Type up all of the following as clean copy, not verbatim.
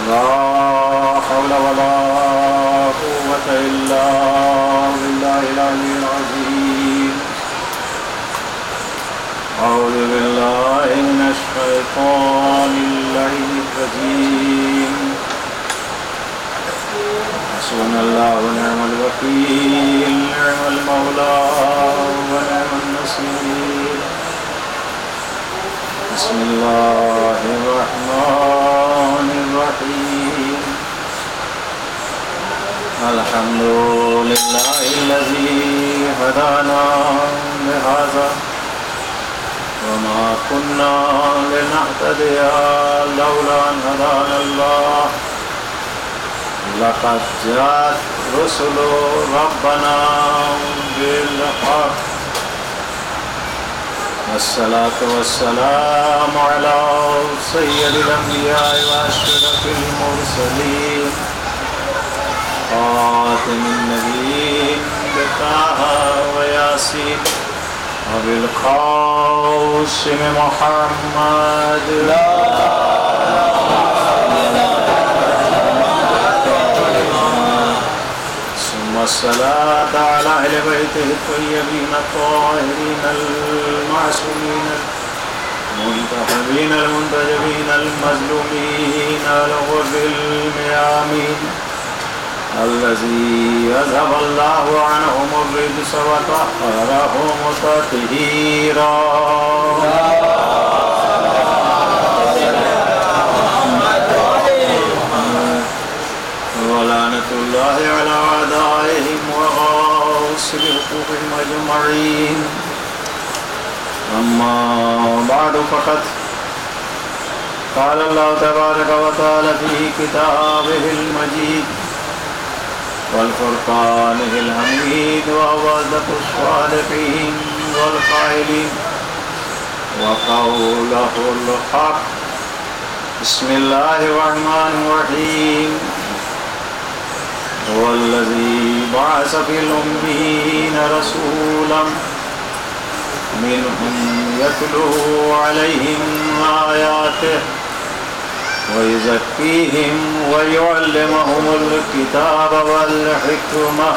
لا حول ولا قوة إلا بالله العلي العظيم. أعوذ بالله من الشيطان اللعين الرجيم. حسبنا الله ونعم الوكيل، نعم المولى ونعم النصير. بسم الله الرحمن الرحيم. الحمد لله الذي هدانا لهذا وما كنا لنهتدي لولا أن هدانا الله. لقد جاءت رسل ربنا بالحق. والصلاة والسلام على سيد الأنبياء وأشرف المرسلين خاتم النبيين طه وياسين وبالقاسم محمد. والصلاة على أهل بيته الطيبين الطاهرين المعصومين المنتخبين المنتجبين المظلومين الغر الميامين الذي يذهب الله عنهم الرجس وطهرهم تطهيرا. ولعنة الله على أعدائهم وغاصب حقوقهم أجمعين. أما بعد فقد قال الله تبارك وتعالى في كتابه المجيد والفرقانه الحميد وهو أصدق الصادقين والقائلين وقوله الحق. بسم الله الرحمن الرحيم. هو الذي بعث في الأميين رسولا منهم يتلو عليهم آياته ويزكيهم ويعلمهم الكتاب والحكمة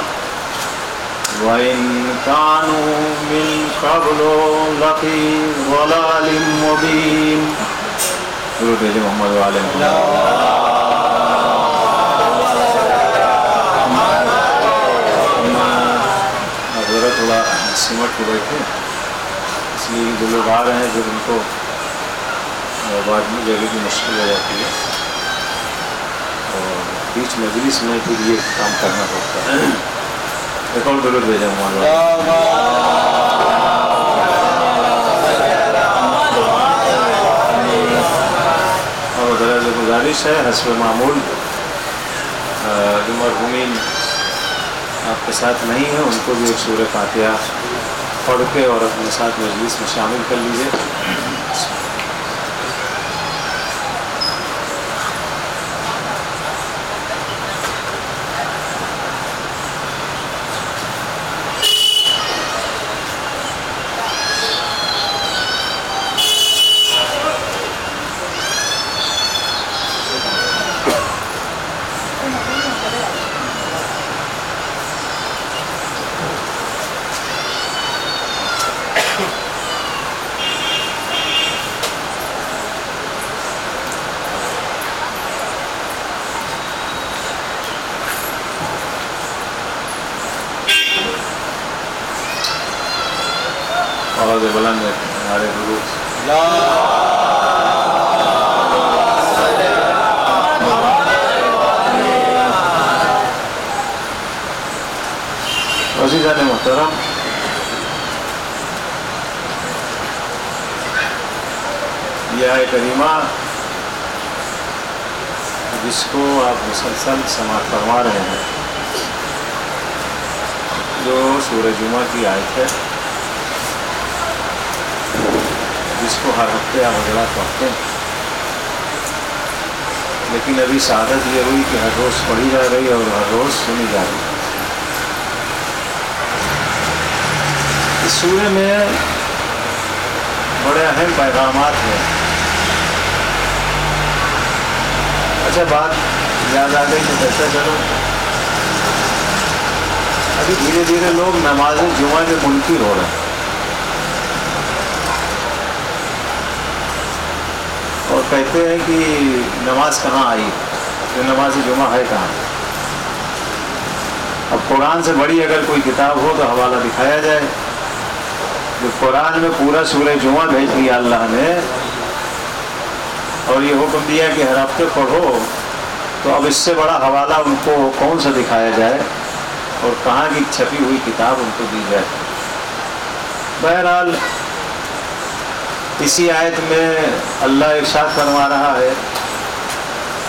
وإن كانوا من قبل لفي ضلال مبين. درود محمد وعلى محمد. تھوڑا سمٹ کے بیٹھے، اس لیے جو لوگ آ رہے ہیں جب ان کو بعد میں جگہ کی مشکل ہو جاتی ہے اور بیچ مجلس میں پھر یہ کام کرنا پڑتا ہے. ایک اور درود بھیجا ہمارا. اور درج گزارش ہے حسب معمول جو مرحومین آپ کے ساتھ نہیں ہیں ان کو بھی ایک سورہ فاتحہ پڑھ کے اور اپنے ساتھ مجلس میں شامل کر لیجیے. آواز بلند ہے ہمارے درود. عزیزان محترم، یہ آیت کریمہ جس کو آپ مسلسل سماعت فرما رہے ہیں، جو سورہ جمعہ کی آیت ہے، جس کو ہر ہفتے آپ حضرات پڑھتے ہیں، لیکن ابھی سعادت یہ ہوئی کہ ہر روز پڑھی جا رہی ہے اور ہر روز سنی جا رہی ہے. اس سورے میں بڑے اہم پیغامات ہیں. اچھا، سے بات یاد آ گئی کہ کیسا چلو ابھی دھیرے دھیرے لوگ نماز جمعہ کے منکر ہو رہے ہیں اور کہتے ہیں کہ نماز کہاں آئی، یہ نماز جمعہ ہے کہاں۔ اب قرآن سے بڑی اگر کوئی کتاب ہو تو حوالہ دکھایا جائے۔ جو قرآن میں پورا سورہ جمعہ بھیج دیا اللہ نے اور یہ حکم دیا کہ ہر ہفتے پڑھو، تو اب اس سے بڑا حوالہ ان کو کون سا دکھایا جائے اور کہاں کی چھپی ہوئی کتاب ان کو دی جائے۔ بہرحال اسی آیت میں اللہ ارشاد فرما رہا ہے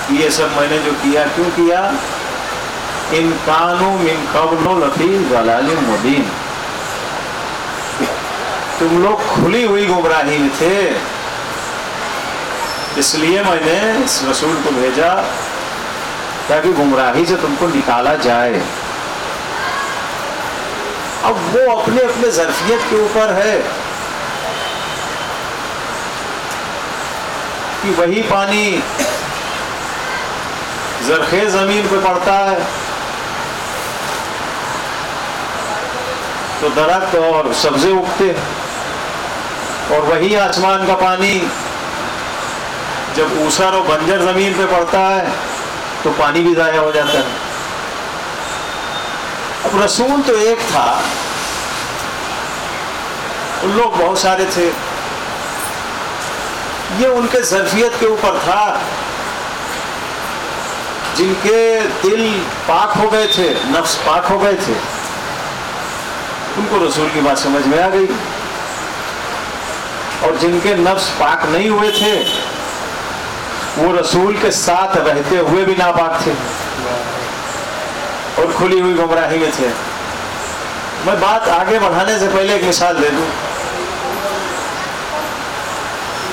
کہ یہ سب میں نے جو کیا کیوں کیا، ان کانوا من قبل لفی ضلال مبین، تم لوگ کھلی ہوئی گمراہی میں تھے، اس لیے میں نے اس رسول کو بھیجا تاکہ گمراہی سے تم کو نکالا جائے۔ اب وہ اپنے اپنے ظرفیت کے اوپر ہے کہ وہی پانی زرخیز زمین پہ پڑتا ہے تو درخت اور سبزے اگتے، اور وہی آسمان کا پانی جب اوسر اور بنجر زمین پہ پڑتا ہے تو پانی بھی ضائع ہو جاتا ہے۔ اب رسول تو ایک تھا، ان لوگ بہت سارے تھے، یہ ان کے ظرفیت کے اوپر تھا۔ جن کے دل پاک ہو گئے تھے، نفس پاک ہو گئے تھے، ان کو رسول کی بات سمجھ میں آ گئی، اور جن کے نفس پاک نہیں ہوئے تھے وہ رسول کے ساتھ رہتے ہوئے بھی ناپاک تھے اور کھلی ہوئی گمراہی میں تھے۔ میں بات آگے بڑھانے سے پہلے ایک مثال دے دوں۔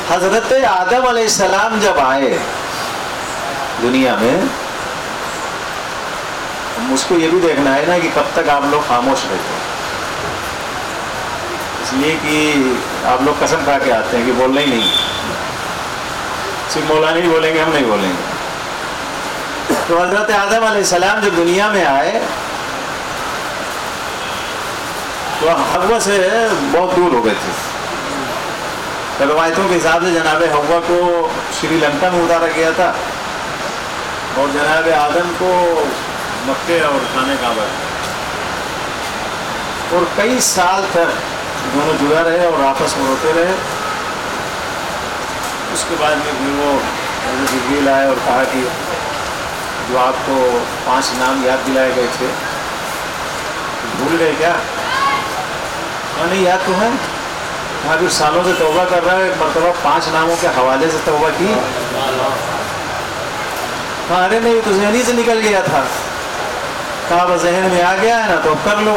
حضرت آدم علیہ السلام جب آئے دنیا میں، مجھ کو یہ بھی دیکھنا ہے نا کہ کب تک آپ لوگ خاموش رہتے ہیں، اس لیے کہ آپ لوگ قسم کھا کے آتے ہیں کہ بولنا ہی نہیں، صرف مولانا نہیں بولیں گے، ہم نہیں بولیں گے۔ تو حضرت آدم علیہ السلام جب دنیا میں آئے تو حوا سے بہت دور ہو گئے تھے۔ روایتوں کے حساب سے جناب حوا کو شری لنکا میں اتارا گیا تھا اور جناب آدم کو مکے اور خانہ کعبہ، اور کئی سال تک دونوں جدا رہے اور آپس میں روتے رہے۔ اس کے بعد میں پھر وہ جبریل آئے اور کہا کہ جو آپ کو 5 نام یاد دلائے گئے تھے بھول گئے کیا؟ کہا نہیں، یاد تو ہے۔ کہا پھر سالوں سے توبہ کر رہا ہے، ایک مرتبہ 5 ناموں کے حوالے سے توبہ کی؟ کہا ارے نہیں، تو ذہن ہی سے نکل گیا تھا۔ کہا بس ذہن میں آ گیا ہے نا تو اب کر لو۔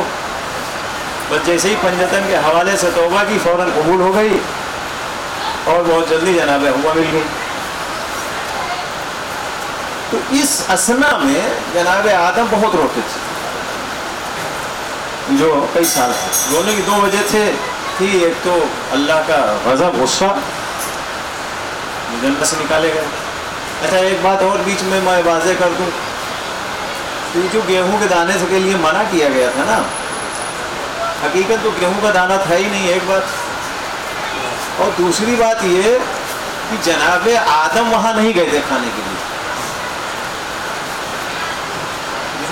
بس جیسے ہی پنجتن کے حوالے سے توبہ کی فوراً قبول ہو گئی اور بہت جلدی جناب حوا مل گئی۔ تو اس اسنا میں جناب آدم بہت روتے تھے، جو کئی سال تھے۔ رونے کی 2 وجہ تھی، ایک تو اللہ کا غضب، غصہ، جنت سے نکالے گئے۔ اچھا ایک بات اور بیچ میں واضح کر دوں، یہ جو گیہوں کے دانے کے لیے منع کیا گیا تھا نا، حقیقت تو گیہوں کا دانہ تھا ہی نہیں، ایک بات۔ اور دوسری بات یہ کہ جناب آدم وہاں نہیں گئے تھے کھانے کے لیے،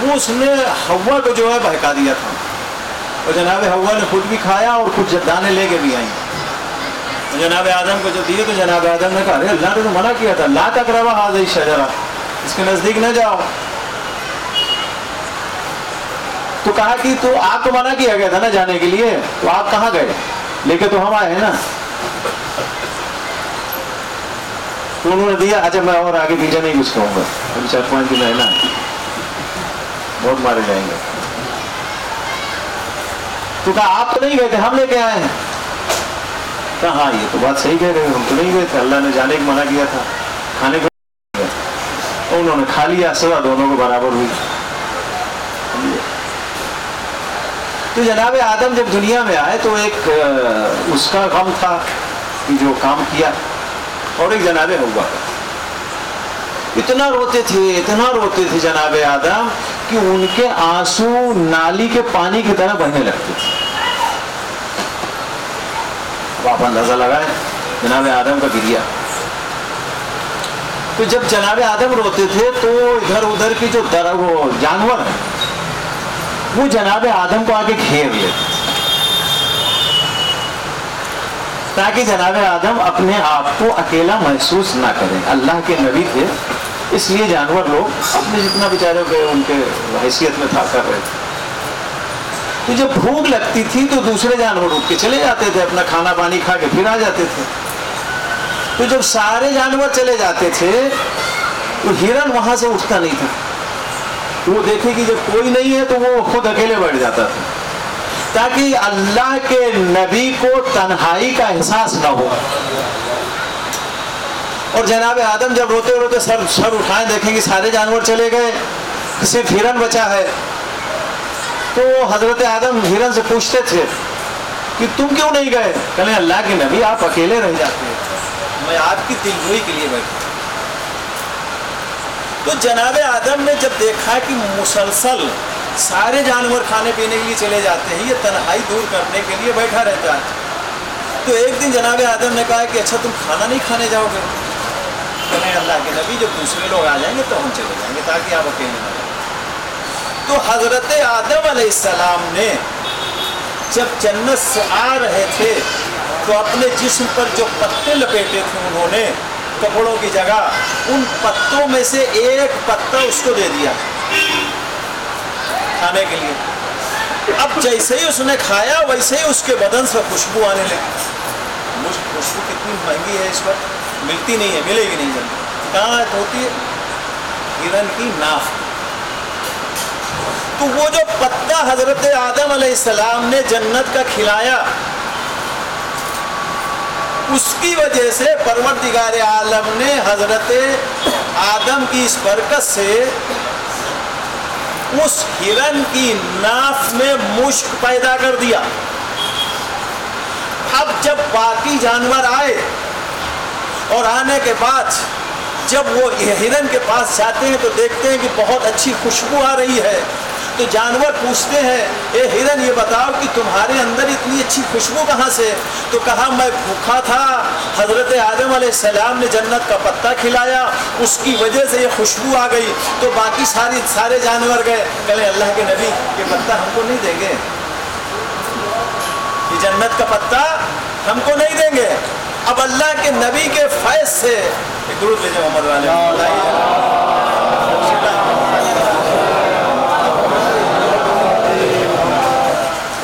وہ اس نے حوا کو جو ہے بہکا دیا تھا، اور جناب حوا نے خود بھی کھایا اور کچھ دانے لے کے بھی آئیں۔ جناب آدم کو جو دیے تو جناب آدم نے کہا ارے اللہ نے تو منع کیا تھا، لا تقربا هذه الشجرہ، اس کے نزدیک نہ جاؤ۔ تو کہا کہ تو آپ کو منع کیا گیا تھا نا جانے کے لیے، تو آپ کہاں گئے؟ لے کے تو ہم آئے ہیں نا۔ تو انہوں نے دیا۔ اچھا میں اور آگے پیچھے نہیں کچھ کہوں گا، ابھی 4-5 دن ہے نا، بہت مارے جائیں گے۔ تو کہا آپ تو نہیں گئے تھے، ہم لے کے آئے ہیں۔ کہا ہاں یہ تو بات صحیح کہہ رہے ہیں، ہم تو نہیں گئے تھے، اللہ نے جانے کو منع کیا تھا، کھانے کو گئے تھے۔ انہوں نے کھا لیا، سزا دونوں کو برابر ہوئی۔ تو جناب آدم جب دنیا میں آئے تو ایک اس کا غم تھا کہ جو کام کیا، اور ایک جناب حوا کا۔ اتنا روتے تھے جناب آدم کہ ان کے آنسو نالی کے پانی کی طرح بہنے لگتے تھے. آپ اندازہ لگائیں جناب آدم کا گریا. تو جب جناب آدم روتے تھے تو ادھر ادھر کی جو وہ جانور ہیں وہ جناب آدم کو آگے گھیر لیتے تاکہ جناب آدم اپنے آپ کو اکیلا محسوس نہ کریں. اللہ کے نبی تھے اس لیے جانور لوگ اپنے جتنا بیچارے گئے ان کے حیثیت میں تھا کر رہے تھے. تو جب بھوک لگتی تھی تو دوسرے جانور اٹھ کے چلے جاتے تھے, اپنا کھانا پانی کھا کے پھر آ جاتے تھے. تو جب سارے جانور چلے جاتے تھے تو ہرن وہاں سے اٹھتا نہیں تھا. وہ دیکھے کہ جب کوئی نہیں ہے تو وہ خود اکیلے بیٹھ جاتا تھا تاکہ اللہ کے نبی کو تنہائی کا احساس نہ ہو. اور جناب آدم جب روتے روتے سر اٹھائیں دیکھیں کہ سارے جانور چلے گئے, صرف ہرن بچا ہے. تو حضرت آدم ہرن سے پوچھتے تھے کہ تم کیوں نہیں گئے؟ کہنے اللہ کے نبی آپ اکیلے رہ جاتے ہیں, میں آپ کی دلجوئی کے لیے بیٹھا. تو جناب آدم نے جب دیکھا کہ مسلسل سارے جانور کھانے پینے کے لیے چلے جاتے ہیں, یہ تنہائی دور کرنے کے لیے بیٹھا رہتا ہے, تو ایک دن جناب آدم نے کہا کہ اچھا تم کھانا نہیں کھانے جاؤ گے؟ کہنے اللہ کے نبی جب دوسرے لوگ آ جائیں گے تو ہم چلے جائیں گے تاکہ آپ اکیلے نہ رہیں. تو حضرت آدم علیہ السلام نے جب جنت سے آ رہے تھے تو اپنے جسم پر جو پتے لپیٹے تھے انہوں نے کپڑوں کی جگہ, ان پتوں میں سے ایک پتا اس کو دے دیا کھانے کے لیے. اب جیسے ہی اس نے کھایا ویسے ہی اس کے بدن سے خوشبو آنے لگی. خوشبو کتنی مہنگی ہے اس وقت, ملتی نہیں ہے, ملے گی نہیں جلدی. کہاں ہوتی ہے؟ ہرن کی ناف. تو وہ جو پتا حضرت آدم علیہ السلام نے جنت کا کھلایا, اس کی وجہ سے پروردگار عالم نے حضرت آدم کی اس برکت سے اس ہرن کی ناف میں مشک پیدا کر دیا. اب جب باقی جانور آئے اور آنے کے بعد جب وہ ہرن کے پاس جاتے ہیں تو دیکھتے ہیں کہ بہت اچھی خوشبو آ رہی ہے. تو جانور پوچھتے ہیں اے ہرن یہ بتاؤ کہ تمہارے اندر اتنی اچھی خوشبو کہاں سے؟ تو کہا میں بھوکا تھا, حضرت آدم علیہ السلام نے جنت کا پتا کھلایا, اس کی وجہ سے یہ خوشبو آ گئی. تو باقی سارے جانور گئے, کہے اللہ کے نبی یہ پتا ہم کو نہیں دیں گے, یہ جنت کا پتا ہم کو نہیں دیں گے. اب اللہ کے نبی کے فیض سے درود بھیجیں محمد والے.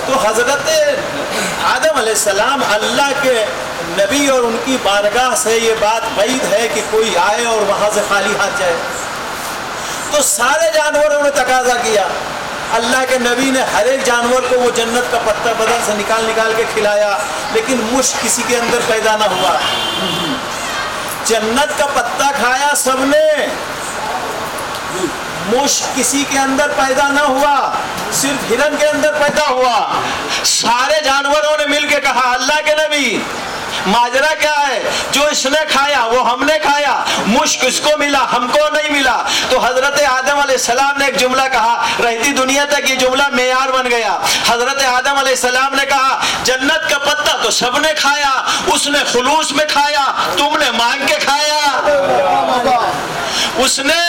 تو حضرت آدم علیہ السلام اللہ کے نبی اور ان کی بارگاہ سے یہ بات بعید ہے کہ کوئی آئے اور وہاں سے خالی ہاتھ جائے. تو سارے جانوروں نے تقاضا کیا, اللہ کے نبی نے ہر ایک جانور کو وہ جنت کا پتا بدن سے نکال کے کھلایا, لیکن مشک کسی کے اندر پیدا نہ ہوا. جنت کا پتا کھایا سب نے, مشک کسی کے اندر پیدا نہ ہوا, صرف ہرن کے اندر پیدا ہوا. سارے جانوروں نے مل کے کہا اللہ کے نبی ماجرا کیا ہے؟ جو اس نے کھایا وہ ہم نے کھایا, مشک اس کو ملا ہم کو نہیں ملا. تو حضرت آدم علیہ السلام نے ایک جملہ کہا, رہتی دنیا تک یہ جملہ معیار بن گیا. حضرت آدم علیہ السلام نے کہا جنت کا پتا تو سب نے کھایا, اس نے خلوص میں کھایا, تم نے مانگ کے کھایا. اس نے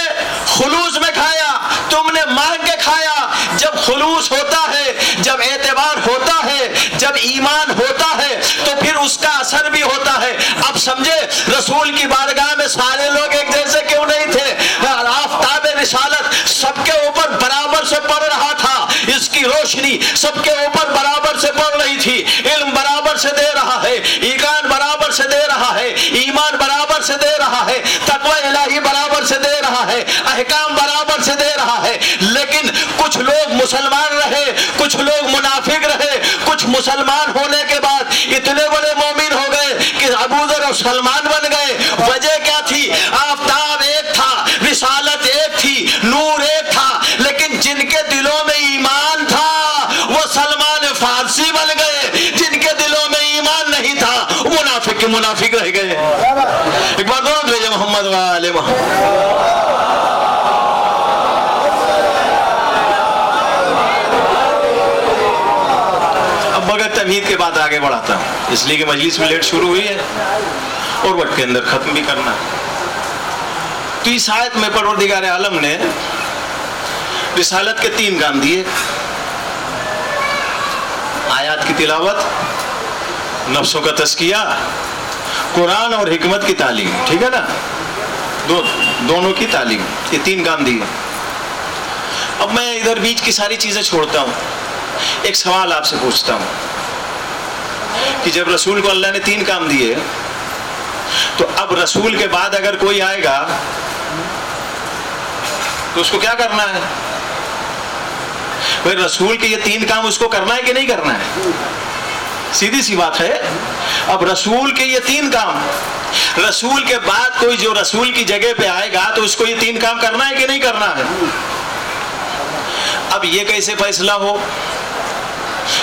خلوص میں کھایا, تم نے مانگ کے کھایا. جب خلوص ہوتا ہے, جب اعتبار ہوتا ہے, جب ایمان ہوتا ہے تو پھر اس کا اثر بھی ہوتا ہے. اب سمجھے رسول کی بارگاہ میں سارے لوگ ایک جیسے کیوں نہیں تھے؟ آفتاب رسالت سب کے اوپر برابر سے پڑ رہا تھا, اس کی روشنی سب کے اوپر برابر سے پڑ رہی تھی. علم برابر سے دے رہا ہے, ایمان برابر سے دے رہا ہے, ایمان برابر سے دے رہا ہے, تقوی الہی برابر سے دے رہا ہے, احکام برابر سے دے رہا ہے. لیکن کچھ لوگ مسلمان رہے, کچھ لوگ منافق رہے, کچھ مسلمان ہونے کے بعد اتنے بڑے مومن ہو گئے کہ ابو ذر اور سلمان بن گئے. وجہ کیا تھی؟ آفتاب ایک تھا, رسالت ایک تھی, نور ایک تھا, لیکن جن کے دلوں میں ایمان تھا وہ سلمان فارسی بن گئے, جن کے دلوں میں ایمان نہیں تھا وہ منافق رہ گئے. ایک بار دونوں بھیجے محمد وآل محمد. اب بغیر تمہید کے بعد آگے بڑھاتا ہوں، اس لیے کہ مجلس میں لیٹ شروع ہوئی ہے اور وقت کے اندر ختم بھی کرنا ہے. تو اس آیت میں پروردگار عالم نے رسالت کے 3 کام دیے: آیات کی تلاوت، نفسوں کا تزکیہ، قرآن اور حکمت کی تعلیم. ٹھیک ہے نا، دونوں کی تعلیم، یہ 3 کام دیے. اب میں ادھر بیچ کی ساری چیزیں چھوڑتا ہوں، ایک سوال آپ سے پوچھتا ہوں کہ جب رسول کو اللہ نے 3 کام دیے تو اب رسول کے بعد اگر کوئی آئے گا تو اس کو کیا کرنا ہے؟ بھائی رسول کے یہ 3 کام اس کو کرنا ہے کہ نہیں کرنا ہے؟ سیدھی سی بات ہے. اب رسول کے یہ 3 کام، رسول کے بعد کوئی جو رسول کی جگہ پہ آئے گا تو اس کو یہ 3 کام کرنا ہے کہ نہیں کرنا ہے؟ اب یہ کیسے فیصلہ ہو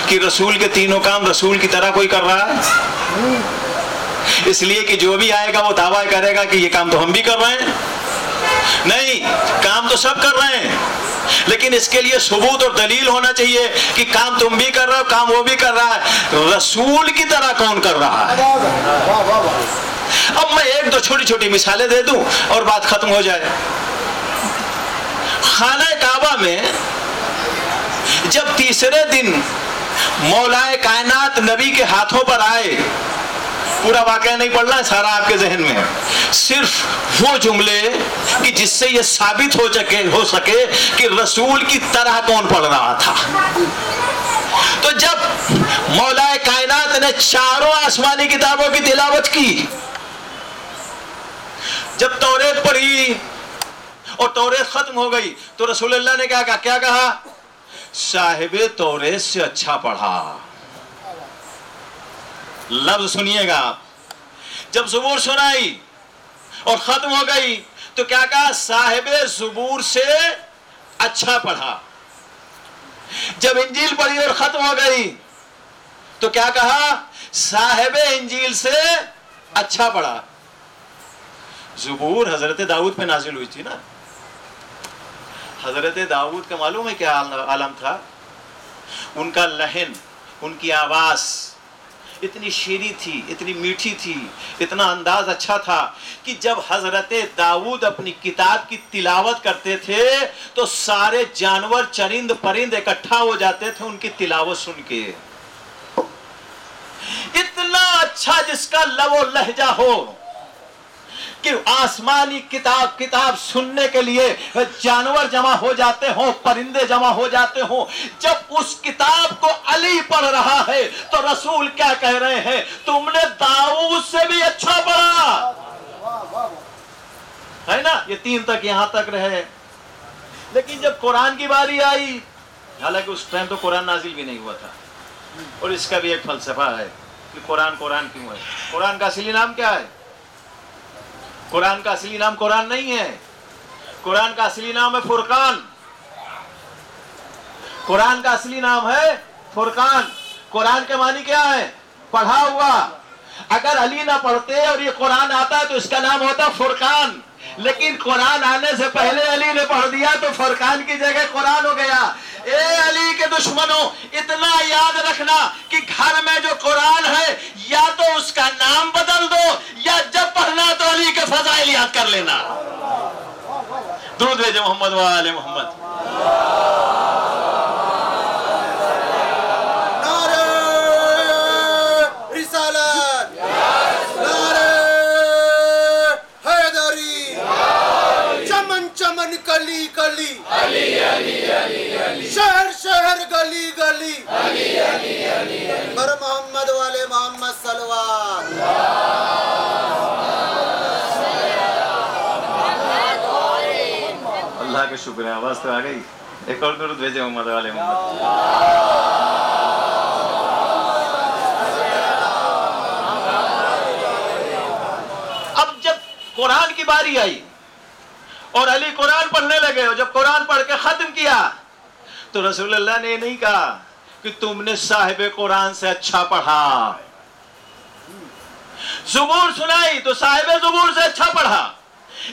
کہ رسول کے 3 کام رسول کی طرح کوئی کر رہا ہے؟ اس لیے کہ جو بھی آئے گا وہ دعویٰ کرے گا کہ یہ کام تو ہم بھی کر رہے ہیں. نہیں، کام تو سب کر رہے ہیں، لیکن اس کے لیے ثبوت اور دلیل ہونا چاہیے کہ کام تم بھی کر رہے ہو، کام وہ بھی کر رہا ہے. رسول کی طرح کون کر رہا ہے؟ اب میں 1-2 چھوٹی چھوٹی مثالیں دے دوں اور بات ختم ہو جائے. خانہ کعبہ میں جب تیسرے دن مولا کائنات نبی کے ہاتھوں پر آئے، پورا واقعہ نہیں پڑھنا ہے، سارا آپ کے ذہن میں ہے، صرف وہ جملے کہ جس سے یہ ثابت ہو سکے کہ رسول کی طرح کون پڑھ رہا تھا. تو جب مولا کائنات نے 4 آسمانی کتابوں کی تلاوت کی، جب توریت پڑھی اور توریت ختم ہو گئی تو رسول اللہ نے کیا کہا؟ صاحب توریت سے اچھا پڑھا. لفظ سنیے گا آپ. جب زبور سنائی اور ختم ہو گئی تو کیا کہا؟ صاحب زبور سے اچھا پڑھا. جب انجیل پڑھی اور ختم ہو گئی تو کیا کہا؟ صاحب انجیل سے اچھا پڑھا. زبور حضرت داؤد پہ نازل ہوئی تھی نا. حضرت داؤد کا معلوم ہے کیا عالم تھا؟ ان کا لہن، ان کی آواز اتنی شیریں تھی، اتنی میٹھی تھی، اتنا انداز اچھا تھا کہ جب حضرت داؤد اپنی کتاب کی تلاوت کرتے تھے تو سارے جانور، چرند پرند اکٹھا ہو جاتے تھے ان کی تلاوت سن کے. اتنا اچھا جس کا لب و لہجہ ہو کہ آسمانی کتاب سننے کے لیے جانور جمع ہو جاتے ہوں، پرندے جمع ہو جاتے ہوں. جب اس کتاب کو علی پڑھ رہا ہے تو رسول کیا کہہ رہے ہیں؟ تم نے داؤد سے بھی اچھا پڑھا ہے نا. یہ 3 تک یہاں تک رہے. لیکن جب قرآن کی باری آئی، حالانکہ اس ٹائم تو قرآن نازل بھی نہیں ہوا تھا، اور اس کا بھی ایک فلسفہ ہے کہ قرآن کیوں ہے. قرآن کا اصلی نام کیا ہے؟ قرآن کا اصلی نام قرآن نہیں ہے. قرآن کا اصلی نام ہے فرقان. قرآن کا اصلی نام ہے فرقان. قرآن کے معنی کیا ہے؟ پڑھا ہوا. اگر علی نہ پڑھتے اور یہ قرآن آتا تو اس کا نام ہوتا فرقان. لیکن قرآن آنے سے پہلے علی نے پڑھ دیا تو فرقان کی جگہ قرآن ہو گیا. اے علی کے دشمنوں، اتنا یاد رکھنا کہ گھر میں جو قرآن ہے یا تو اس کا نام بدل دو یا جب پڑھنا تو علی کے فضائل یاد کر لینا. درود بھیجو محمد و آل محمد. گلی گلی علی علی علی علی، شہر شہر گلی گلی علی علی علی، بر محمد والے محمد صلوات. اللہ کا شکر ہے، آواز تو آ گئی. ایک اور درود بھیجے محمد والے محمد. اب جب قرآن کی باری آئی اور علی قرآن پڑھنے لگے، اور جب قرآن پڑھ کے ختم کیا تو رسول اللہ نے یہ نہیں کہا کہ تم نے صاحب قرآن سے اچھا پڑھا. زبور سنائی تو صاحب زبور سے اچھا پڑھا.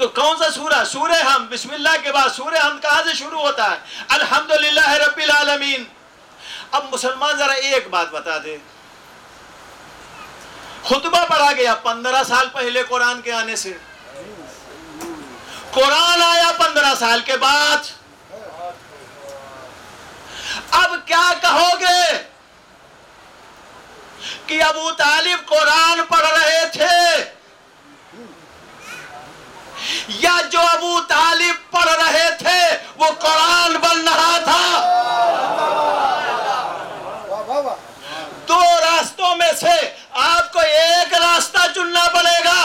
تو کون سا سورہ؟ سورہ ہم، بسم اللہ کے بعد سورہ ہم کہاں سے شروع ہوتا ہے؟ الحمدللہ رب العالمین۔ اب مسلمان ذرا ایک بات بتا دے، خطبہ پڑھا گیا 15 سال پہلے قرآن کے آنے سے، قرآن آیا 15 سال کے بعد، اب کیا کہو گے کہ ابو طالب قرآن پڑھ رہے تھے یا جو ابو طالب پڑھ رہے تھے وہ قرآن بن رہا تھا؟ دو راستوں میں سے آپ کو ایک راستہ چننا پڑے گا،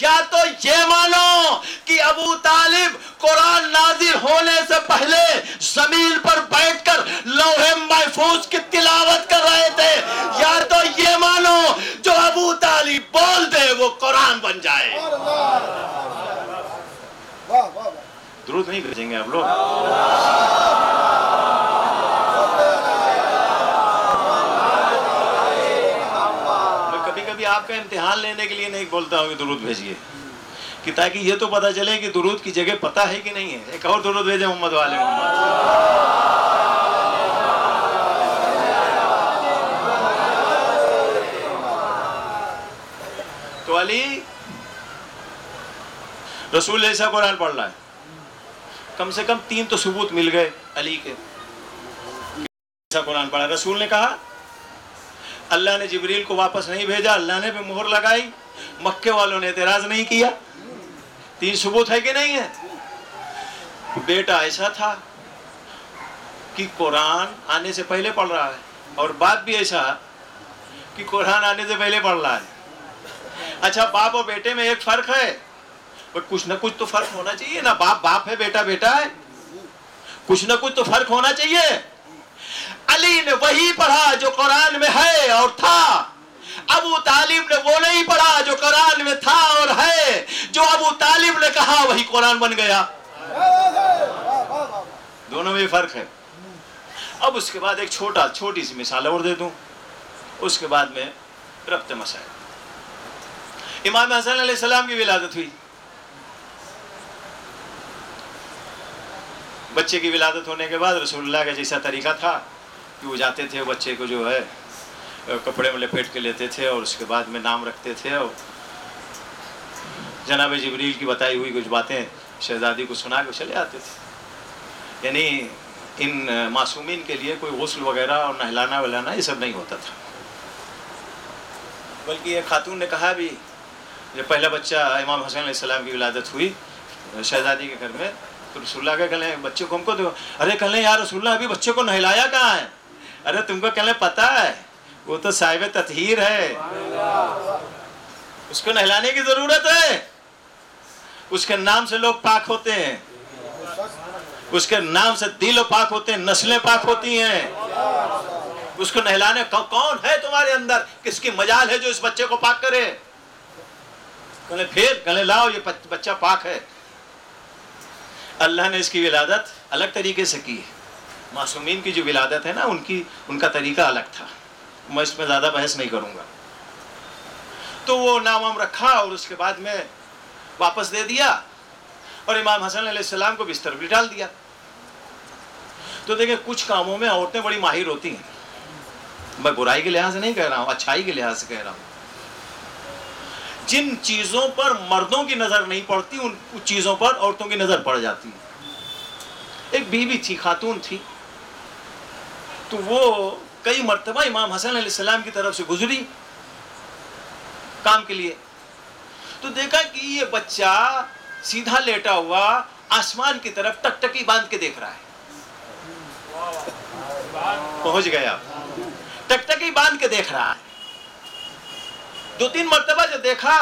یا تو یہ مانو کہ ابو طالب قرآن نازل ہونے سے پہلے زمین پر بیٹھ کر لوح محفوظ کی تلاوت کر رہے تھے، یا تو یہ مانو جو ابو طالب بول دے وہ قرآن بن جائے۔ درود نہیں بھیجیں گے آپ لوگ؟ میں کبھی کبھی آپ کا امتحان لینے کے لیے نہیں بولتا ہوں کہ درود بھیجیے، کہ تاکہ یہ تو پتا چلے کہ درود کی جگہ پتہ ہے کہ نہیں ہے۔ ایک اور درود بھیجیں محمد والے محمد۔ تو علی رسول نے ایسا قرآن پڑھ رہا ہے، کم سے کم 3 تو ثبوت مل گئے علی کے، ایسا قرآن پڑھا۔ رسول نے کہا اللہ نے جبریل کو واپس نہیں بھیجا، اللہ نے بھی مہر لگائی، مکے والوں نے اعتراض نہیں کیا۔ 3 ثبوت ہے کہ نہیں ہے؟ بیٹا ایسا تھا کہ قرآن آنے سے پہلے پڑھ رہا ہے، اور باپ بھی ایسا کہ قرآن آنے سے پہلے پڑھ رہا ہے۔ اچھا باپ اور بیٹے میں ایک فرق ہے، کچھ نہ کچھ تو فرق ہونا چاہیے نا، باپ باپ ہے بیٹا بیٹا ہے، کچھ نہ کچھ تو فرق ہونا چاہیے۔ علی نے وہی پڑھا جو قرآن میں ہے اور تھا، ابو طالب نے وہ نہیں پڑھا جو قرآن میں تھا اور ہے، جو ابو طالب نے کہا وہی قرآن بن گیا۔ دونوں میں فرق ہے۔ اب اس کے بعد ایک چھوٹی سی مثال اور دے دوں، اس کے بعد میں ربط مسائل۔ امام حسن علیہ السلام کی ولادت ہوئی، بچے کی ولادت ہونے کے بعد رسول اللہ کا جیسا طریقہ تھا کہ وہ جاتے تھے، بچے کو جو ہے کپڑے میں لپیٹ کے لیتے تھے اور اس کے بعد میں نام رکھتے تھے، اور جناب جبریل کی بتائی ہوئی کچھ باتیں شہزادی کو سنا کے چلے آتے تھے۔ یعنی ان معصومین کے لیے کوئی غسل وغیرہ اور نہلانا ولانا یہ سب نہیں ہوتا تھا، بلکہ ایک خاتون نے کہا بھی جب پہلا بچہ امام حسین علیہ السلام کی ولادت ہوئی شہزادی کے گھر میں، تو رسول اللہ کا کہلیں بچے کو ہم کو دو، ارے کہلیں یا رسول اللہ ابھی بچے کو نہلایا کہاں ہے؟ ارے تم کو کہلیں پتہ ہے وہ تو صاحب تطہیر ہے، اس کو نہلانے کی ضرورت ہے، اس کے نام سے لوگ پاک ہوتے ہیں، اس کے نام سے دل پاک ہوتے ہیں، نسلیں پاک ہوتی ہیں، اس کو نہلانے کون ہے تمہارے اندر، کس کی مجال ہے جو اس بچے کو پاک کرے؟ کہلیں لاؤ یہ بچہ پاک ہے۔ اللہ نے اس کی ولادت الگ طریقے سے کی ہے، معصومین کی جو ولادت ہے نا ان کا طریقہ الگ تھا، میں اس میں زیادہ بحث نہیں کروں گا۔ تو وہ نام رکھا اور اس کے بعد میں واپس دے دیا، اور امام حسن علیہ السلام کو بستر بھی ڈال دیا۔ تو دیکھیں کچھ کاموں میں عورتیں بڑی ماہر ہوتی ہیں، میں برائی کے لحاظ سے نہیں کہہ رہا ہوں، اچھائی کے لحاظ سے کہہ رہا ہوں۔ جن چیزوں پر مردوں کی نظر نہیں پڑتی ان چیزوں پر عورتوں کی نظر پڑ جاتی ہے۔ ایک بیوی تھی، خاتون تھی، تو وہ کئی مرتبہ امام حسن علیہ السلام کی طرف سے گزری کام کے لیے، تو دیکھا کہ یہ بچہ سیدھا لیٹا ہوا آسمان کی طرف ٹکٹکی باندھ کے دیکھ رہا ہے۔ پہنچ گیا، ٹکٹکی باندھ کے دیکھ رہا ہے۔ 2-3 مرتبہ جب دیکھا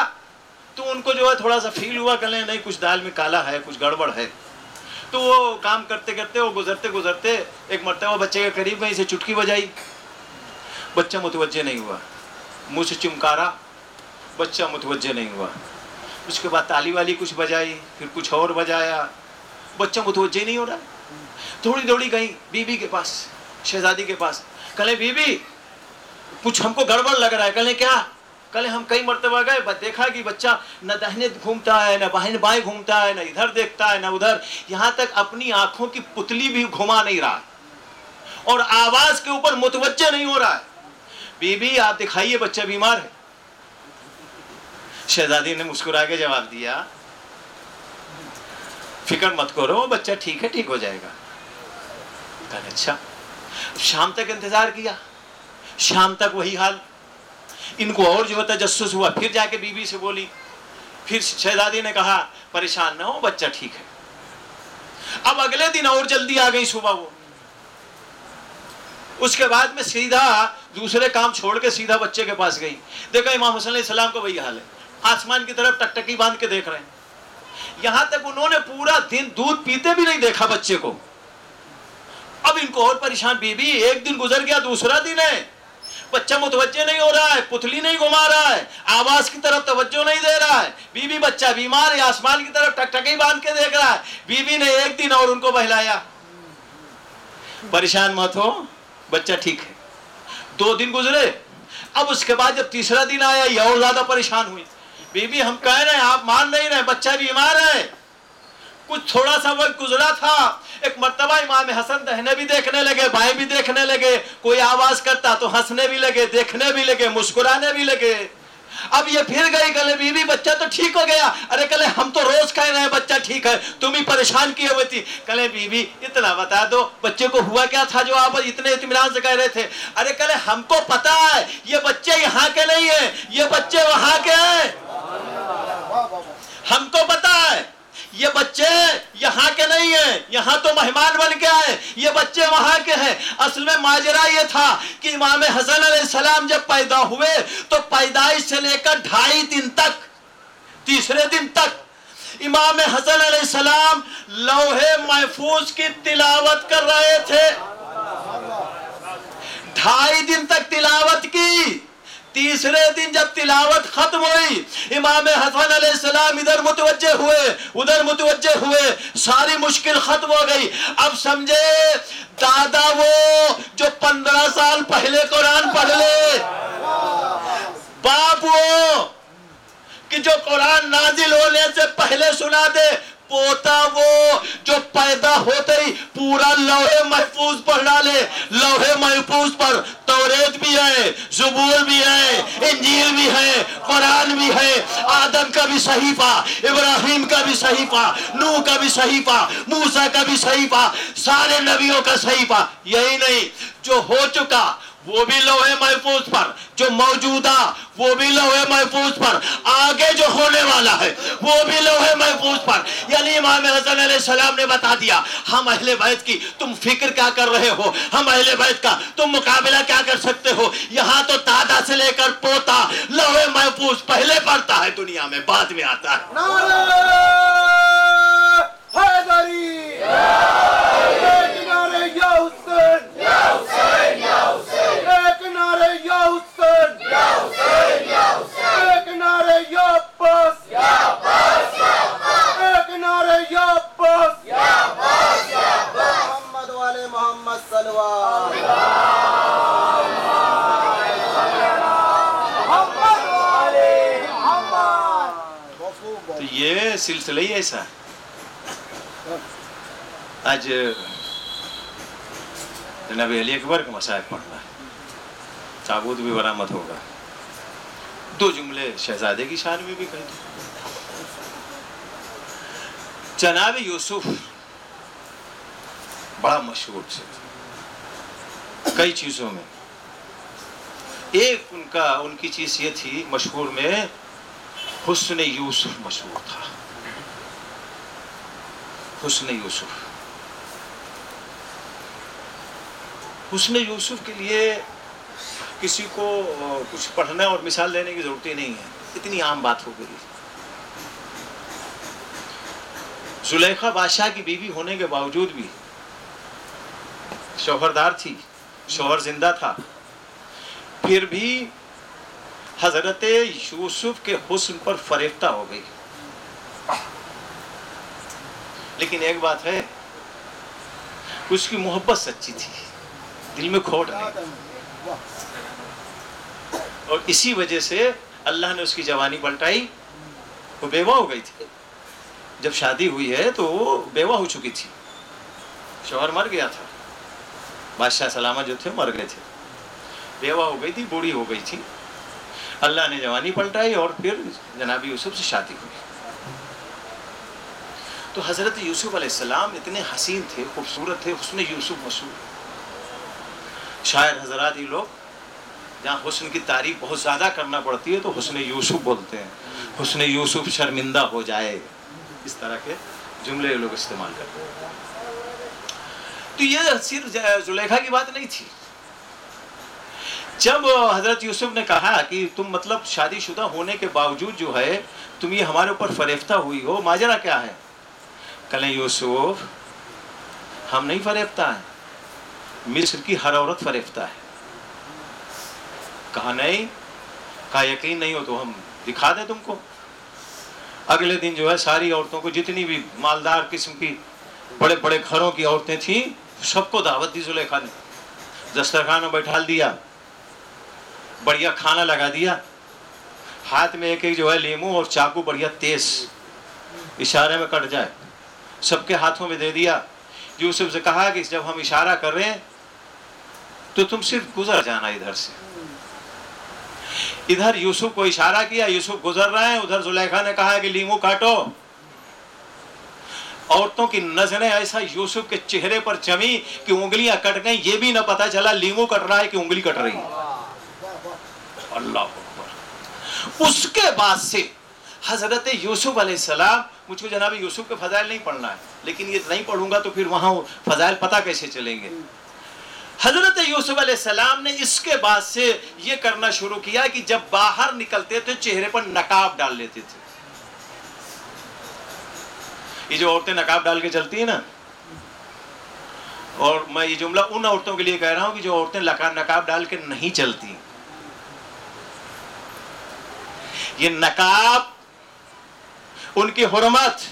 تو ان کو جو ہے تھوڑا سا فیل ہوا کہ نہیں کچھ دال میں کالا ہے، کچھ گڑبڑ ہے۔ تو وہ کام کرتے کرتے وہ گزرتے ایک مرتبہ بچے کے قریب میں اسے چٹکی بجائی، بچہ متوجہ نہیں ہوا، منہ سے چمکارا، بچہ متوجہ نہیں ہوا۔ اس کے بعد تالی والی کچھ بجائی، پھر کچھ اور بجایا، بچہ متوجہ نہیں ہو رہا۔ تھوڑی دوڑی گئی بیوی کے پاس، شہزادی کے پاس، کہلیں بیوی کچھ ہم کو گڑبڑ لگ رہا ہے۔ کہلیں کیا؟ کل ہم کئی مرتبہ گئے، دیکھا کہ بچہ نہ داہنے گھومتا ہے، نہ بائیں گھومتا ہے، نہ ادھر دیکھتا ہے، نہ ادھر، یہاں تک اپنی آنکھوں کی پتلی بھی گھما نہیں رہا اور آواز کے اوپر متوجہ نہیں ہو رہا ہے۔ بی بی آپ دکھائیے بچہ بیمار ہے۔ شہزادی نے مسکرا کے جواب دیا، فکر مت کرو، بچہ ٹھیک ہے، ٹھیک ہو جائے گا۔ کہا اچھا۔ شام تک انتظار کیا، شام تک وہی حال۔ ان کو اور جو تجسس ہوا، پھر جا کے بی بی سے بولی، پھر شہزادی نے کہا پریشان نہ ہو، بچہ ٹھیک ہے۔ اب اگلے دن اور جلدی آ گئی صبح وہ۔ اس کے بعد میں سیدھا دوسرے کام چھوڑ کے سیدھا بچے کے پاس گئی، دیکھا امام حسن علیہ السلام کو وہی حال ہے، آسمان کی طرف ٹکٹکی باندھ کے دیکھ رہے ہیں۔ یہاں تک انہوں نے پورا دن دودھ پیتے بھی نہیں دیکھا بچے کو۔ اب ان کو اور پریشان، بی بی ایک دن گزر گیا، دوسرا دن ہے، بچہ متوجہ نہیں ہو رہا ہے، پتلی نہیں گھما رہا ہے، آواز کی طرف توجہ نہیں دے رہا ہے، بی بی بچہ بیمار ہے، آسمان کی طرف ٹکٹکی باندھ کے دیکھ رہا ہے۔ بی بی نے ایک دن اور ان کو بہلایا، پریشان مت ہو، بچہ ٹھیک ہے۔ 2 دن گزرے، اب اس کے بعد جب تیسرا دن آیا، یہ اور زیادہ پریشان ہوئی، بی بی ہم کہہ رہے ہیں، آپ مان نہیں رہے، بچہ بیمار ہے۔ کچھ تھوڑا سا وقت گزرا تھا، ایک مرتبہ امام حسن دہنے بھی دیکھنے لگے، بائیں بھی دیکھنے لگے، کوئی آواز کرتا تو ہنسنے بھی لگے، دیکھنے بھی لگے، مسکرانے بھی لگے۔ اب یہ پھر گئی، کہلے بی بی بچہ تو ٹھیک ہو گیا۔ ارے کہلے ہم تو روز کہہ رہے ہیں بچہ ٹھیک ہے، تم ہی پریشان کیے ہوئے تھی۔ کہلے بی بی اتنا بتا دو بچے کو ہوا کیا تھا جو آپ اتنے اطمینان سے کہہ رہے تھے۔ ارے کہلے ہم کو پتا ہے یہ بچے یہاں کے نہیں ہیں، یہ بچے وہاں کے ہیں، ہم کو پتا ہے یہ بچے یہاں کے نہیں ہیں، یہاں تو مہمان بن کے آئے، یہ بچے وہاں کے ہیں۔ اصل میں ماجرا یہ تھا کہ امام حسن علیہ السلام جب پیدا ہوئے تو پیدائش سے لے کر 2.5 دن تک، تیسرے دن تک امام حسن علیہ السلام لوح محفوظ کی تلاوت کر رہے تھے۔ 2.5 دن تک تلاوت کی۔ تیسرے دن جب تلاوت ختم ہوئی، امام حسن علیہ السلام ادھر متوجہ ہوئے، ادھر متوجہ ہوئے، ساری مشکل ختم ہو گئی۔ اب سمجھے دادا وہ جو 15 سال پہلے قرآن پڑھ لے، باپ وہ کہ جو قرآن نازل ہونے سے پہلے سنا دے، پوتا وہ جو پیدا ہوتے ہی پورا لوح محفوظ پڑھ ڈالے۔ لوح محفوظ پر توریت بھی ہے، زبور بھی ہے، انجیل بھی ہے، قرآن بھی ہے، آدم کا بھی صحیفہ، ابراہیم کا بھی صحیفہ، نوح کا بھی صحیفہ، موسیٰ کا بھی صحیفہ، سارے نبیوں کا صحیفہ۔ یہی نہیں، جو ہو چکا وہ بھی لوح محفوظ پر، جو موجودہ وہ بھی لوح محفوظ پر، آگے جو ہونے والا ہے وہ بھی لوح محفوظ پر۔ یعنی امام حسن علیہ السلام نے بتا دیا، ہم اہل بیت کی تم فکر کیا کر رہے ہو، ہم اہل بیت کا تم مقابلہ کیا کر سکتے ہو۔ یہاں تو دادا سے لے کر پوتا لوح محفوظ پہلے پڑھتا ہے، دنیا میں بعد میں آتا ہے۔ نعرہ حیدری، ایک نعرہ یا حسین، یا حسین، یا حسین، ایک نعرہ یا حسین، یا حسین، یا حسین، ایک نعرہ یا عباس، یا عباس، یا عباس، ایک نعرہ یا عباس، یا عباس، یا عباس، محمد والے محمد صلوات، محمد والے محمد۔ تو یہ سلسلہ ہی ایسا ہے۔ آج جناب علی اکبر کا مصائب پڑھنا ہے، تابوت بھی برآمد ہوگا۔ 2 جملے شہزادے کی شان میں بھی کہہ دوں۔ جناب یوسف بڑا مشہور تھے کئی چیزوں میں۔ ایک ان کی چیز یہ تھی، مشہور میں حسن یوسف مشہور تھا۔ حسن یوسف، حسن یوسف کے لیے کسی کو کچھ پڑھنا اور مثال دینے کی ضرورت ہی نہیں ہے، اتنی عام بات ہو گئی۔ زلیخا بادشاہ کی بیوی ہونے کے باوجود بھی شوہردار تھی، شوہر زندہ تھا، پھر بھی حضرت یوسف کے حسن پر فریفتہ ہو گئی۔ لیکن ایک بات ہے، اس کی محبت سچی تھی، دل میں کھوٹ نہیں، اور اسی وجہ سے اللہ نے اس کی جوانی پلٹائی، وہ بیوہ ہو گئی تھی، جب شادی ہوئی ہے تو وہ بیوہ ہو چکی تھی، شوہر مر گیا تھا، بادشاہ سلامت جو تھے مر گئے تھے، بیوہ ہو گئی تھی، بوڑھی ہو گئی تھی، اللہ نے جوانی پلٹائی اور پھر جناب یوسف سے شادی ہوئی۔ تو حضرت یوسف علیہ السلام اتنے حسین تھے، خوبصورت تھے، حسن یوسف مشہور۔ شاعر حضرات یہ لوگ جہاں حسن کی تعریف بہت زیادہ کرنا پڑتی ہے تو حسن یوسف بولتے ہیں، حسن یوسف شرمندہ ہو جائے، اس طرح کے جملے یہ لوگ استعمال کرتے ہیں۔ تو یہ صرف زلیخا کی بات نہیں تھی۔ جب حضرت یوسف نے کہا کہ تم مطلب شادی شدہ ہونے کے باوجود جو ہے تم یہ ہمارے اوپر فریفتہ ہوئی ہو، ماجرا کیا ہے؟ کہلیں یوسف ہم نہیں فریفتہ ہیں، مصر کی ہر عورت فریفتہ ہے۔ کہا نہیں، کہا یقین نہیں ہو تو ہم دکھا دیں تم کو۔ اگلے دن جو ہے ساری عورتوں کو، جتنی بھی مالدار قسم کی بڑے بڑے گھروں کی عورتیں تھیں، سب کو دعوت دی زلیخا نے، دسترخوان میں بیٹھا دیا، بڑھیا کھانا لگا دیا، ہاتھ میں ایک ایک جو ہے لیمو اور چاقو بڑھیا تیز اشارے میں کٹ جائے سب کے ہاتھوں میں دے دیا۔ یوسف سے کہا کہ جب ہم اشارہ کر رہے ہیں تو تم صرف گزر جانا ادھر سے۔ ادھر یوسف کو اشارہ کیا، یوسف گزر رہے ہیں، ادھر زلیخا نے کہا کہ لیمو کاٹو۔ عورتوں کی نظریں ایسا یوسف کے چہرے پر جمی کہ انگلیاں کٹ گئیں، یہ بھی نہ پتا چلا لیمو کٹ رہا ہے کہ انگلی کٹ رہی ہے۔ اللہ اکبر۔ اس کے بعد سے حضرت یوسف علیہ السلام، مجھ کو جناب یوسف کے فضائل نہیں پڑھنا ہے، لیکن یہ نہیں پڑھوں گا تو پھر وہاں فضائل پتہ کیسے چلیں گے۔ حضرت یوسف علیہ السلام نے اس کے بعد سے یہ کرنا شروع کیا کہ جب باہر نکلتے تھے چہرے پر نقاب ڈال لیتے تھے۔ یہ جو عورتیں نقاب ڈال کے چلتی ہیں نا، اور میں یہ جملہ ان عورتوں کے لیے کہہ رہا ہوں کہ جو عورتیں نقاب ڈال کے نہیں چلتی، یہ نقاب ان کی حرمت،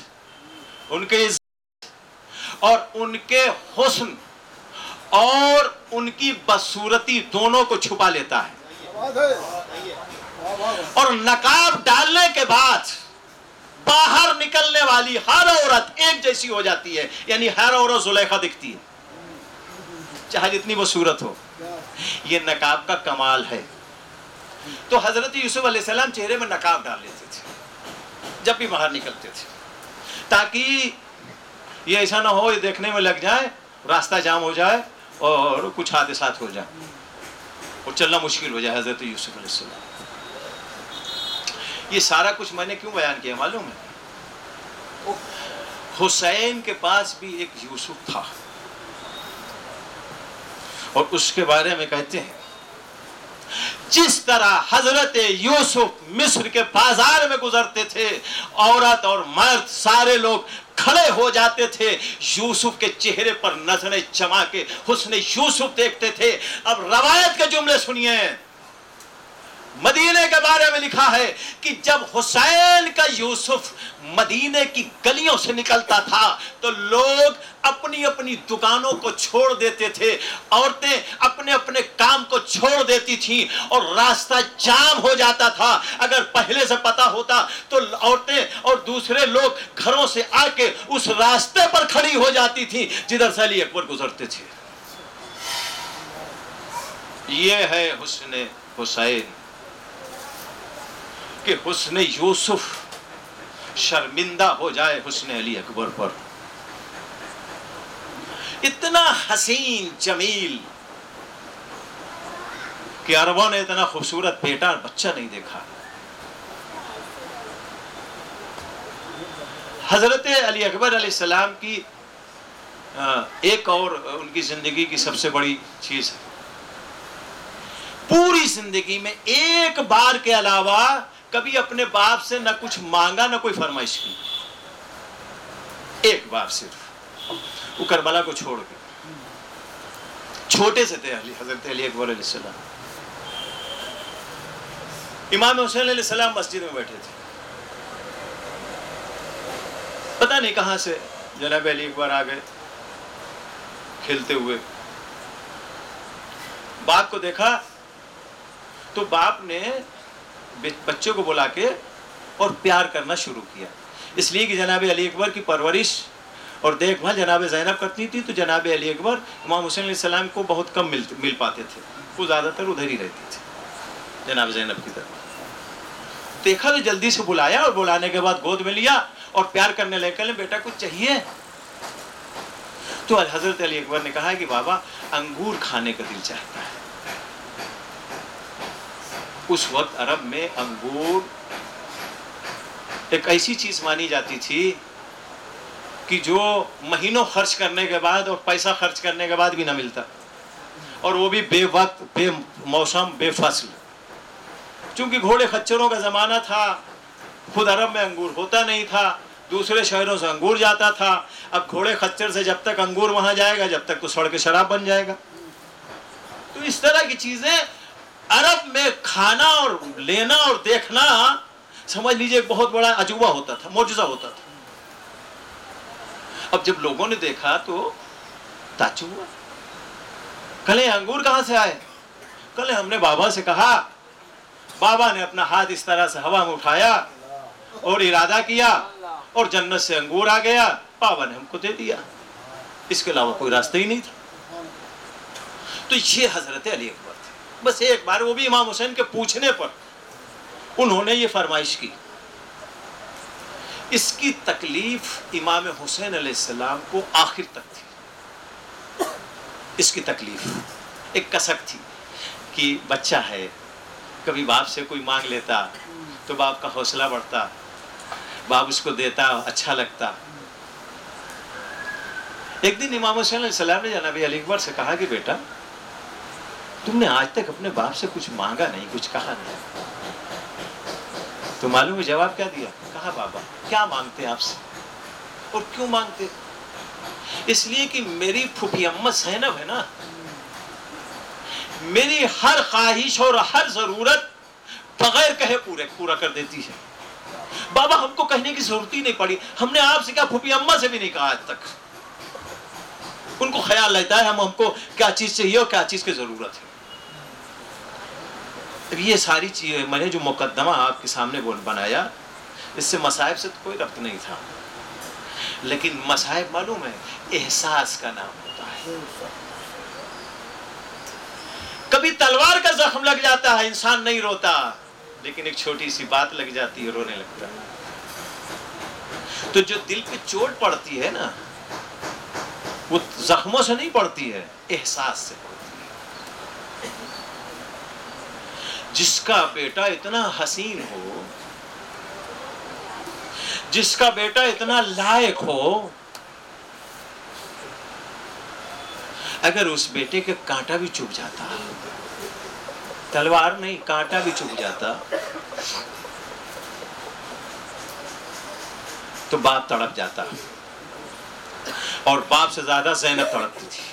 ان کی عزت اور ان کے حسن اور ان کی بدصورتی دونوں کو چھپا لیتا ہے۔ اور نقاب ڈالنے کے بعد باہر نکلنے والی ہر عورت ایک جیسی ہو جاتی ہے، یعنی ہر عورت زلیخا دکھتی ہے، چاہے جتنی بدصورت ہو۔ یہ نقاب کا کمال ہے۔ تو حضرت یوسف علیہ السلام چہرے میں نقاب ڈال لیتے تھے جب بھی باہر نکلتے تھے، تاکہ یہ ایسا نہ ہو یہ دیکھنے میں لگ جائے، راستہ جام ہو جائے اور کچھ حادثات ہو جائیں اور چلنا مشکل ہو جائے حضرت یوسف علیہ السلام۔ یہ سارا کچھ میں نے کیوں بیان کیا معلوم ہے؟ حسین کے پاس بھی ایک یوسف تھا، اور اس کے بارے میں کہتے ہیں جس طرح حضرت یوسف مصر کے بازار میں گزرتے تھے، عورت اور مرد سارے لوگ کھڑے ہو جاتے تھے، یوسف کے چہرے پر نظریں جما کے حسن یوسف دیکھتے تھے۔ اب روایت کے جملے سنیے، مدینے کے بارے میں لکھا ہے کہ جب حسین کا یوسف مدینے کی گلیوں سے نکلتا تھا تو لوگ اپنی اپنی دکانوں کو چھوڑ دیتے تھے، عورتیں اپنے اپنے کام کو چھوڑ دیتی تھیں اور راستہ جام ہو جاتا تھا۔ اگر پہلے سے پتا ہوتا تو عورتیں اور دوسرے لوگ گھروں سے آ کے اس راستے پر کھڑی ہو جاتی تھیں جدھر سے علی اکبر گزرتے تھے۔ یہ ہے حسن حسین کہ حسن یوسف شرمندہ ہو جائے حسن علی اکبر پر۔ اتنا حسین جمیل کہ عربوں نے اتنا خوبصورت بیٹا اور بچہ نہیں دیکھا۔ حضرت علی اکبر علیہ السلام کی ایک اور ان کی زندگی کی سب سے بڑی چیز ہے، پوری زندگی میں ایک بار کے علاوہ کبھی اپنے باپ سے نہ کچھ مانگا نہ کوئی فرمائش کی، ایک بار صرف، وہ کربلا کو چھوڑ کے۔ چھوٹے سے تھے حضرت علی اکبر علیہ السلام۔ امام حسین علیہ السلام مسجد میں بیٹھے تھے، پتہ نہیں کہاں سے جناب علی اکبر آ گئے کھیلتے ہوئے، باپ کو دیکھا تو باپ نے بچوں کو بلا کے اور پیار کرنا شروع کیا، اس لیے کہ جناب علی اکبر کی پرورش اور دیکھ بھال جناب زینب کرتی تھی، تو جناب علی اکبر امام حسین علیہ السلام کو بہت کم مل پاتے تھے، وہ زیادہ تر ادھر ہی رہتے تھے جناب زینب کی طرف۔ دیکھا تو جلدی سے بلایا، اور بلانے کے بعد گود میں لیا اور پیار کرنے لے کر بیٹا کچھ چاہیے؟ تو حضرت علی اکبر نے کہا کہ بابا انگور کھانے کا دل چاہتا ہے۔ اس وقت عرب میں انگور ایک ایسی چیز مانی جاتی تھی کہ جو مہینوں خرچ کرنے کے بعد اور پیسہ خرچ کرنے کے بعد بھی نہ ملتا، اور وہ بھی بے وقت، بے موسم، بے فصل۔ چونکہ گھوڑے خچروں کا زمانہ تھا، خود عرب میں انگور ہوتا نہیں تھا، دوسرے شہروں سے انگور جاتا تھا۔ اب گھوڑے خچر سے جب تک انگور وہاں جائے گا جب تک تو سڑ کے شراب بن جائے گا۔ تو اس طرح کی چیزیں عرب میں کھانا اور لینا اور دیکھنا سمجھ لیجئے ایک بہت بڑا عجوبہ ہوتا تھا، معجزہ ہوتا تھا۔ اب جب لوگوں نے دیکھا تو تعجب ہوا، کہے انگور کہاں سے آئے؟ کہے ہم نے بابا سے کہا، بابا نے اپنا ہاتھ اس طرح سے ہوا میں اٹھایا اور ارادہ کیا اور جنت سے انگور آ گیا، بابا نے ہم کو دے دیا، اس کے علاوہ کوئی راستہ ہی نہیں تھا۔ تو یہ حضرت علی اکبر تھے۔ بس ایک بار، وہ بھی امام حسین کے پوچھنے پر، انہوں نے یہ فرمائش کی۔ اس کی تکلیف امام حسین علیہ السلام کو آخر تک تھی۔ اس کی تکلیف ایک کسک تھی کہ بچہ ہے، کبھی باپ سے کوئی مانگ لیتا تو باپ کا حوصلہ بڑھتا، باپ اس کو دیتا، اچھا لگتا۔ ایک دن امام حسین علیہ السلام نے جناب علی اکبر سے کہا کہ بیٹا تم نے آج تک اپنے باپ سے کچھ مانگا نہیں، کچھ کہا نہیں، تو معلوم ہے جواب کیا دیا؟ کہا بابا کیا مانگتے آپ سے اور کیوں مانگتے؟ اس لیے کہ میری پھوپھی اماں زینب ہے نا، میری ہر خواہش اور ہر ضرورت بغیر کہے پورا کر دیتی ہے۔ بابا ہم کو کہنے کی ضرورت ہی نہیں پڑی، ہم نے آپ سے کیا پھوپھی اماں سے بھی نہیں کہا آج تک۔ ان کو خیال رہتا ہے ہم کو کیا چیز چاہیے اور کیا چیز کی ضرورت ہے۔ یہ ساری چیزیں میں نے جو مقدمہ آپ کے سامنے بنایا، اس سے مصائب سے تو کوئی ربط نہیں تھا، لیکن مصائب معلوم ہے احساس کا نام ہوتا ہے۔ کبھی تلوار کا زخم لگ جاتا ہے، انسان نہیں روتا، لیکن ایک چھوٹی سی بات لگ جاتی ہے، رونے لگتا ہے۔ تو جو دل پہ چوٹ پڑتی ہے نا، وہ زخموں سے نہیں پڑتی ہے، احساس سے پڑتی ہے۔ جس کا بیٹا اتنا حسین ہو، جس کا بیٹا اتنا لائق ہو، اگر اس بیٹے کے کانٹا بھی چبھ جاتا، تلوار نہیں کانٹا بھی چبھ جاتا، تو باپ تڑپ جاتا، اور باپ سے زیادہ زینب تڑپتی تھی۔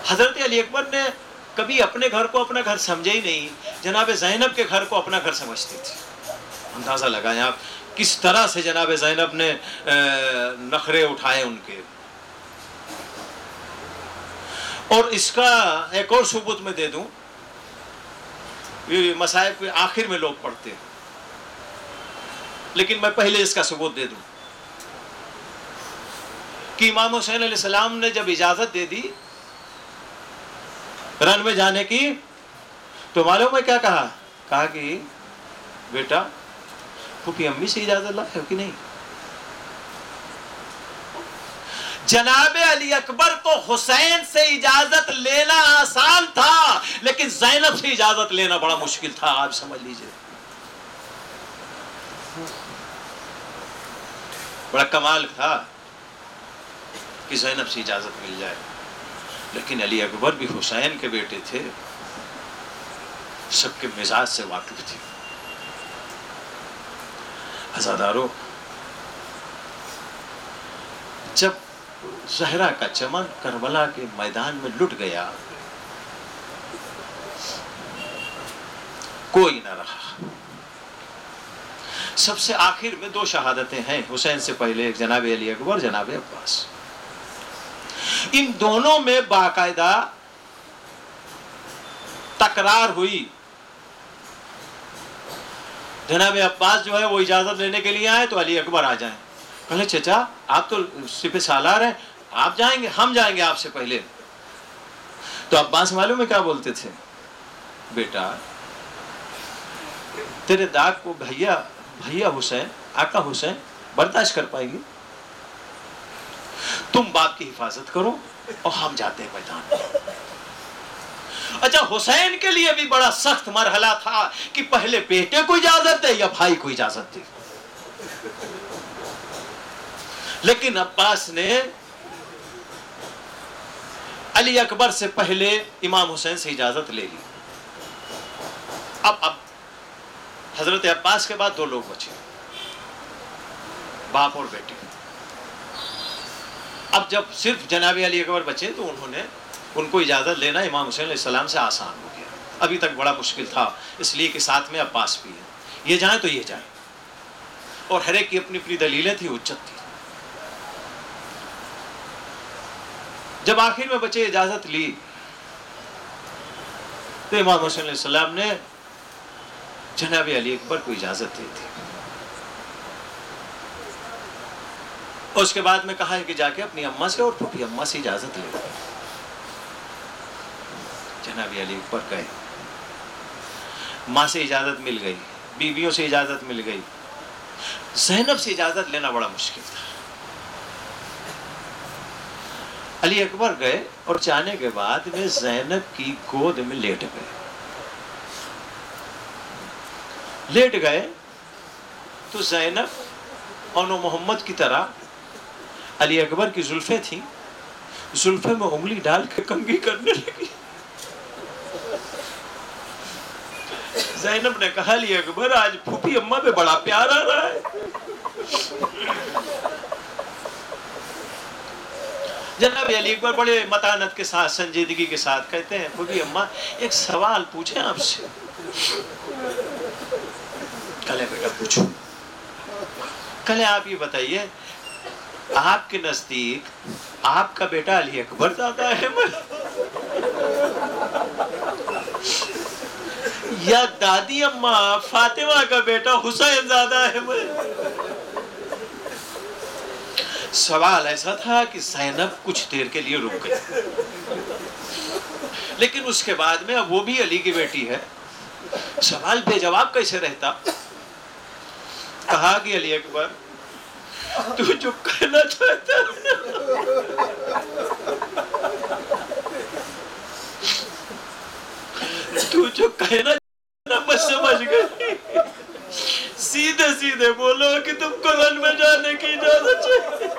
حضرت علی اکبر نے کبھی اپنے گھر کو اپنا گھر سمجھے ہی نہیں، جناب زینب کے گھر کو اپنا گھر سمجھتی تھی۔ اندازہ لگائیں آپ کس طرح سے جناب زینب نے نخرے اٹھائے ان کے۔ اور اس کا ایک اور ثبوت میں دے دوں، یہ مصائب کے آخر میں لوگ پڑھتے ہیں، لیکن میں پہلے اس کا ثبوت دے دوں کہ امام حسین علیہ السلام نے جب اجازت دے دی رن میں جانے کی، تو معلوم ہے کیا کہا؟ کہا کہ بیٹا پھوپھی امی سے اجازت لائے ہو کہ نہیں؟ جناب علی اکبر کو حسین سے اجازت لینا آسان تھا، لیکن زینب سے اجازت لینا بڑا مشکل تھا، آپ سمجھ لیجئے۔ بڑا کمال تھا کہ زینب سے اجازت مل جائے، لیکن علی اکبر بھی حسین کے بیٹے تھے، سب کے مزاج سے واقف تھے۔ عزادارو، جب زہرا کا چمن کربلا کے میدان میں لٹ گیا، کوئی نہ رہا۔ سب سے آخر میں دو شہادتیں ہیں، حسین سے پہلے ایک جناب علی اکبر، جناب عباس۔ ان دونوں میں باقاعدہ تکرار ہوئی. جناب عباس جو ہے وہ اجازت لینے کے لیے آئے تو علی اکبر آ جائیں. کہے چچا آپ تو سپہ سالار ہیں, آپ جائیں گے؟ ہم جائیں گے آپ سے پہلے. تو عباس معلوم ہے کیا بولتے تھے؟ بیٹا تیرے داغ کو بھیا حسین, آقا حسین برداشت کر پائے گی؟ تم باپ کی حفاظت کرو اور ہم جاتے ہیں میدان میں. اچھا حسین کے لیے بھی بڑا سخت مرحلہ تھا کہ پہلے بیٹے کو اجازت دے یا بھائی کو اجازت دے. لیکن عباس نے علی اکبر سے پہلے امام حسین سے اجازت لے لی. اب حضرت عباس کے بعد 2 لوگ بچے, باپ اور بیٹے. اب جب صرف جناب علی اکبر بچے تو انہوں نے ان کو اجازت لینا امام حسین علیہ السلام سے آسان ہو گیا. ابھی تک بڑا مشکل تھا, اس لیے کہ ساتھ میں عباس بھی ہے, یہ جائیں تو یہ جائیں, اور ہر ایک کی اپنی اپنی دلیلیں تھی, حجت تھی. جب آخر میں بچے اجازت لی تو امام حسین علیہ السلام نے جناب علی اکبر کو اجازت دی تھی. اور اس کے بعد میں کہا ہے کہ جا کے اپنی اماں سے اور پھوپھی اماں سے اجازت لے. جناب علی اکبر گئے, ماں سے اجازت مل گئی, بیویوں سے اجازت مل گئی. زینب سے اجازت لینا بڑا مشکل تھا. علی اکبر گئے اور جانے کے بعد میں زینب کی گود میں لیٹ گئے تو زینب اونو محمد کی طرح علی اکبر کی زلفیں تھیں, زلفیں میں انگلی ڈال کے کنگھی کرنے لگی. زینب نے کہا علی اکبر آج پھوپھی اماں پہ بڑا پیار آ رہا ہے. جناب علی اکبر بڑے متانت کے ساتھ, سنجیدگی کے ساتھ کہتے ہیں پھوپھی اماں ایک سوال پوچھیں آپ سے. کہلے بیٹا پوچھو. کہلے آپ یہ بتائیے آپ کے نزدیک آپ کا بیٹا علی اکبر زیادہ اہم ہے یا دادی اماں فاطمہ کا بیٹا حسین زیادہ اہم ہے؟ سوال ایسا تھا کہ زینب کچھ دیر کے لیے رک گئی, لیکن اس کے بعد میں اب وہ بھی علی کی بیٹی ہے, سوال بے جواب کیسے رہتا. کہا کہ علی اکبر تو جو کہنا چاہتا تو جو کہنا چاہتا میں سمجھ گئی, سیدھے سیدھے بولو کہ تم کو رن میں جانے کی اجازت چاہیے.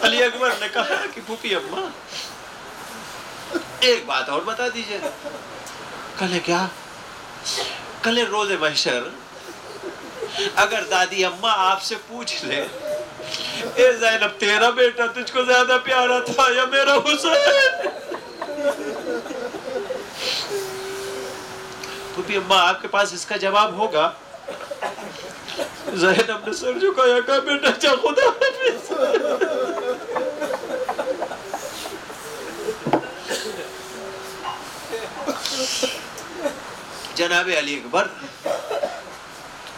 علی اکبر نے کہا کہ پھوپھی اماں ایک بات اور بتا دیجئے. کہلے کیا؟ کہلے روز محشر اگر دادی اماں آپ سے پوچھ لے اے زینب تیرا بیٹا تجھ کو زیادہ پیارا تھا یا میرا حسین؟ پھوپھی اماں آپ کے پاس اس کا جواب ہوگا. زینب نے سر جھکایا, کہا بیٹا چا خدا حافظ. جناب علی اکبر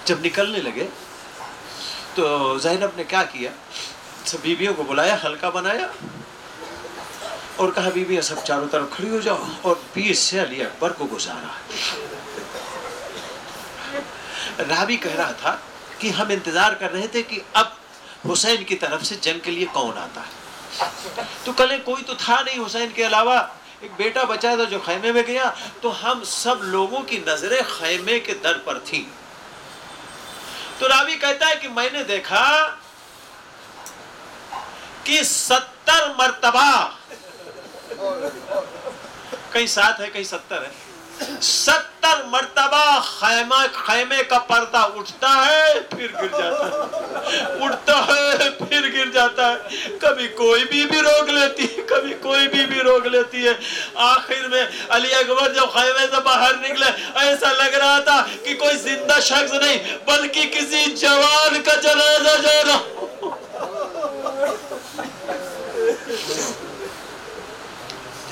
جب نکلنے لگے تو زینب نے کیا کیا, سب بیویوں کو بلایا, حلقہ بنایا اور کہا بیویاں سب چاروں طرف کھڑی ہو جاؤ, اور 20 سے علی اکبر کو گزارا. راوی کہہ رہا تھا کہ ہم انتظار کر رہے تھے کہ اب حسین کی طرف سے جنگ کے لیے کون آتا ہے. تو کل کوئی تو تھا نہیں حسین کے علاوہ, ایک بیٹا بچا تھا جو خیمے میں گیا, تو ہم سب لوگوں کی نظریں خیمے کے در پر تھیں. تو راوی کہتا ہے کہ میں نے دیکھا کہ 70 مرتبہ, کہیں 7 ہے کہیں 70 ہے, 70 مرتبہ خیمے کا پردہ اٹھتا ہے پھر گر جاتا ہے, اٹھتا ہے پھر گر جاتا ہے. کبھی کوئی بھی روک لیتی ہے, کبھی کوئی بھی روک لیتی ہے. آخر میں علی اکبر جب خیمے سے باہر نکلے ایسا لگ رہا تھا کہ کوئی زندہ شخص نہیں بلکہ کسی جوان کا جنازہ جا رہا.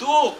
2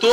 2